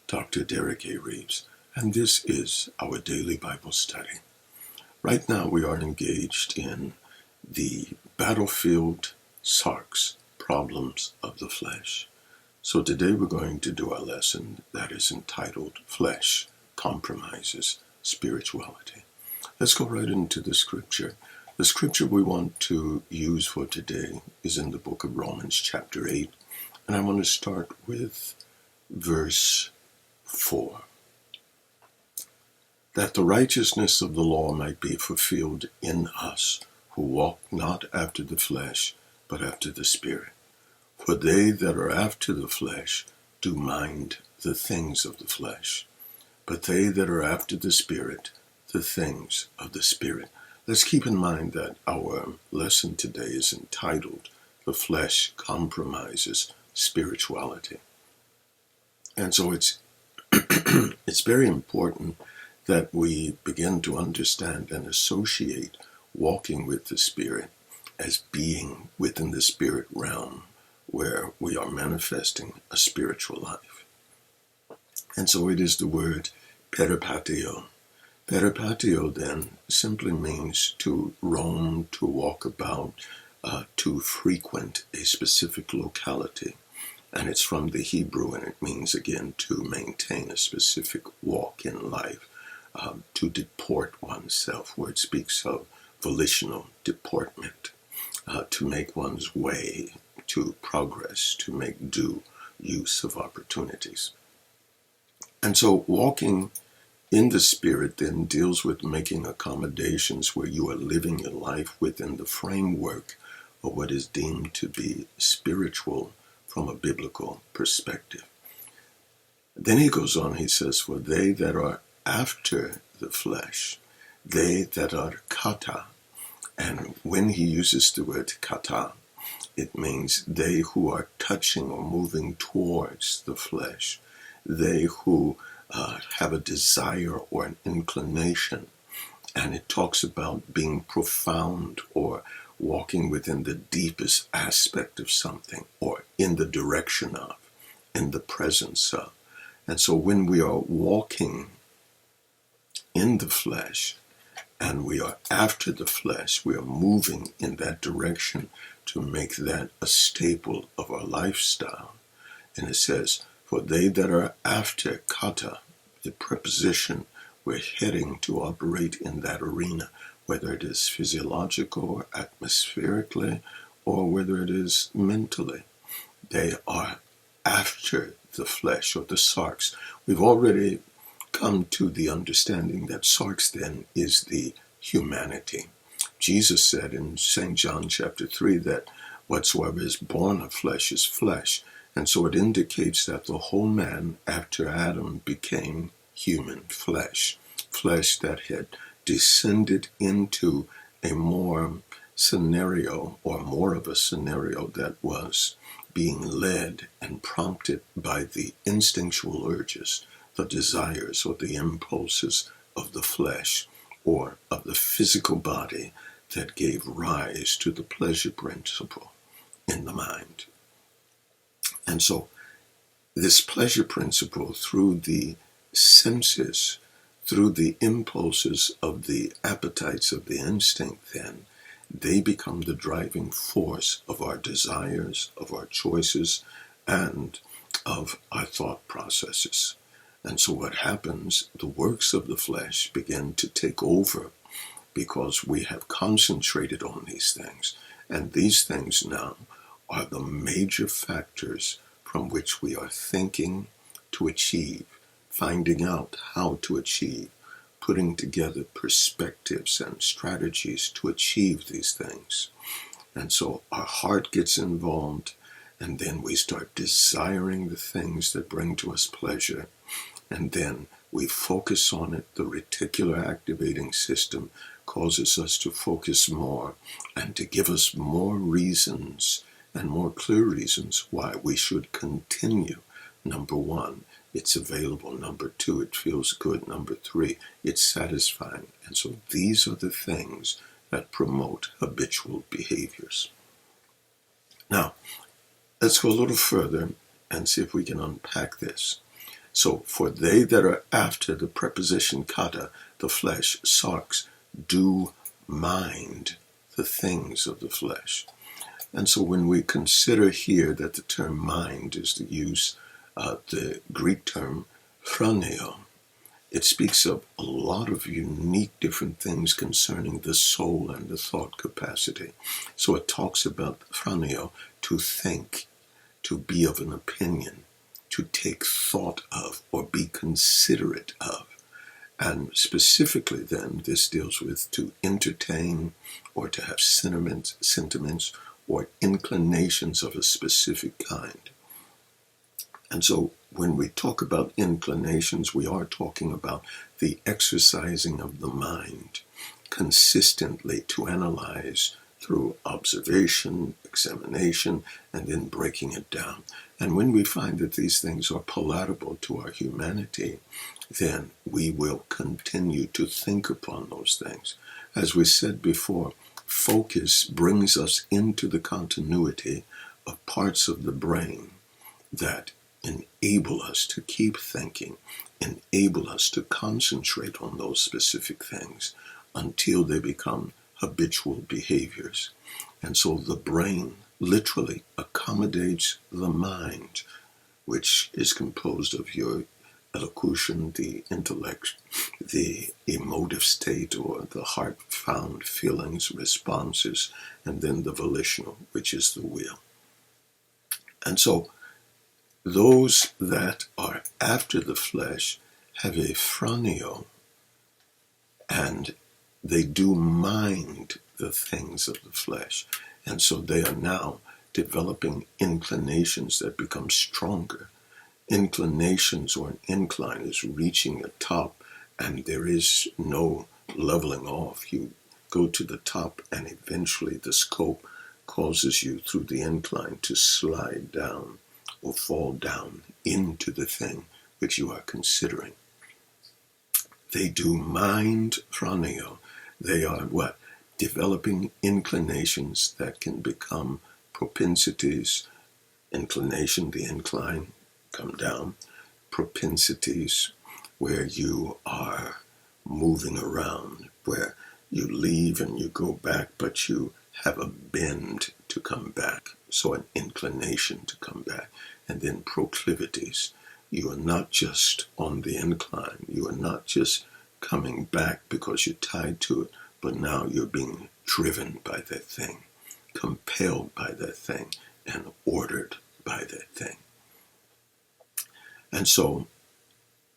Dr. Derek A. Reeves, and this is our daily Bible study. Right now we are engaged in the battlefield Sarx, problems of the flesh. So today we're going to do a lesson that is entitled Flesh Compromises Spirituality. Let's go right into the scripture. The scripture we want to use for today is in the book of Romans chapter 8, and I want to start with verse 4. That the righteousness of the law might be fulfilled in us, who walk not after the flesh, but after the Spirit. For they that are after the flesh do mind the things of the flesh, but they that are after the Spirit, the things of the Spirit. Let's keep in mind that our lesson today is entitled, The Flesh Compromises Spirituality. And so it's very important that we begin to understand and associate walking with the Spirit as being within the spirit realm where we are manifesting a spiritual life. And so it is the word peripateo. Peripateo then simply means to roam, to walk about, to frequent a specific locality. And it's from the Hebrew, and it means, again, to maintain a specific walk in life, to deport oneself, where it speaks of volitional deportment, to make one's way, to progress, to make due use of opportunities. And so walking in the Spirit then deals with making accommodations where you are living your life within the framework of what is deemed to be spiritual from a biblical perspective. Then he goes on, he says, for they that are after the flesh, they that are kata. And when he uses the word kata, it means they who are touching or moving towards the flesh, they who have a desire or an inclination. And it talks about being profound or walking within the deepest aspect of something, or in the direction of, in the presence of. And so when we are walking in the flesh and we are after the flesh, we are moving in that direction to make that a staple of our lifestyle. And it says, for they that are after kata, the preposition, we're heading to operate in that arena, whether it is physiological or atmospherically, or whether it is mentally. They are after the flesh, or the sarx. We've already come to the understanding that sarx then is the humanity. Jesus said in St. John chapter 3 that whatsoever is born of flesh is flesh. And so it indicates that the whole man after Adam became human flesh, flesh that had descended into a more scenario, or more of a scenario that was being led and prompted by the instinctual urges, the desires or the impulses of the flesh or of the physical body that gave rise to the pleasure principle in the mind. And so this pleasure principle through the senses, through the impulses of the appetites of the instinct, then they become the driving force of our desires, of our choices, and of our thought processes. And so what happens, the works of the flesh begin to take over because we have concentrated on these things. And these things now are the major factors from which we are thinking to achieve, finding out how to achieve, putting together perspectives and strategies to achieve these things. And so our heart gets involved, and then we start desiring the things that bring to us pleasure. And then we focus on it. The reticular activating system causes us to focus more and to give us more reasons and more clear reasons why we should continue. Number one, it's available. Number two, it feels good. Number three, it's satisfying. And so these are the things that promote habitual behaviors. Now, let's go a little further and see if we can unpack this. So, for they that are after the preposition kata, the flesh, sarx, do mind the things of the flesh. And so when we consider here that the term mind is the use of the Greek term phroneo, it speaks of a lot of unique different things concerning the soul and the thought capacity. So it talks about phroneo, to think, to be of an opinion, to take thought of, or be considerate of. And specifically then, this deals with to entertain or to have sentiments or inclinations of a specific kind. And so when we talk about inclinations, we are talking about the exercising of the mind consistently to analyze through observation, examination, and then breaking it down. And when we find that these things are palatable to our humanity, then we will continue to think upon those things. As we said before, focus brings us into the continuity of parts of the brain that enable us to keep thinking, enable us to concentrate on those specific things until they become habitual behaviors. And so the brain literally accommodates the mind, which is composed of your elocution, the intellect, the emotive state, or the heart-found feelings, responses, and then the volitional, which is the will. And so those that are after the flesh have a phroneo, and they do mind the things of the flesh. And so they are now developing inclinations that become stronger. Inclinations, or an incline, is reaching a top, and there is no leveling off. You go to the top, and eventually the scope causes you through the incline to slide down or fall down into the thing which you are considering. They do mind phroneo. They are what? Developing inclinations that can become propensities. Inclination, the incline, come down. Propensities, where you are moving around, where you leave and you go back, but you have a bend to come back. So an inclination to come back. And then proclivities. You are not just on the incline. You are not just coming back because you're tied to it, but now you're being driven by that thing, compelled by that thing, and ordered by that thing. And so,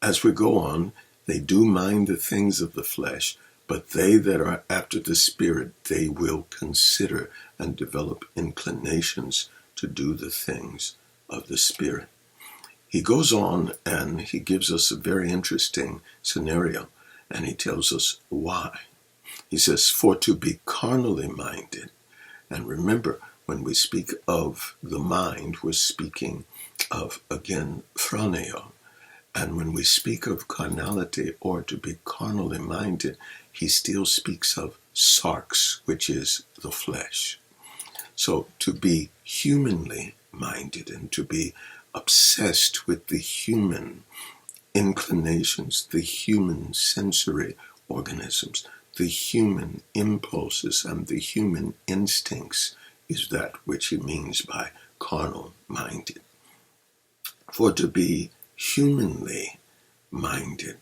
as we go on, they do mind the things of the flesh, but they that are after the Spirit, they will consider and develop inclinations to do the things of the Spirit. He goes on and he gives us a very interesting scenario, and he tells us why. He says, for to be carnally minded. And remember, when we speak of the mind, we're speaking of, again, phroneo. And when we speak of carnality, or to be carnally minded, he still speaks of sarx, which is the flesh. So to be humanly minded and to be obsessed with the human inclinations, the human sensory organisms, the human impulses, and the human instincts is that which he means by carnal minded. For to be humanly minded,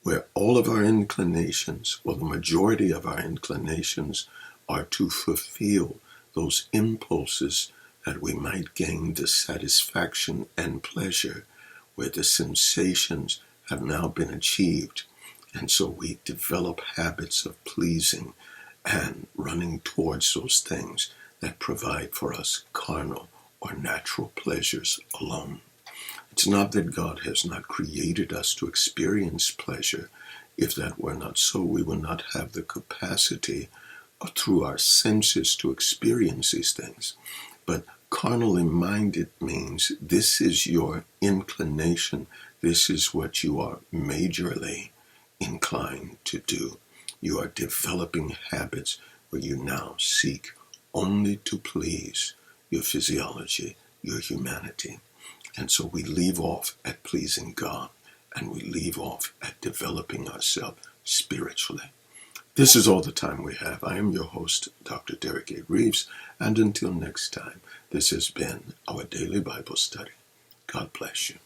where all of our inclinations, or the majority of our inclinations, are to fulfill those impulses that we might gain the satisfaction and pleasure, where the sensations have now been achieved. And so we develop habits of pleasing and running towards those things that provide for us carnal or natural pleasures alone. It's not that God has not created us to experience pleasure. If that were not so, we would not have the capacity through our senses to experience these things. But carnally minded means this is your inclination. This is what you are majorly inclined to do. You are developing habits where you now seek only to please your physiology, your humanity. And so we leave off at pleasing God. and we leave off at developing ourselves spiritually. This is all the time we have. I am your host, Dr. Derek A. Reeves, and until next time, this has been our daily Bible study. God bless you.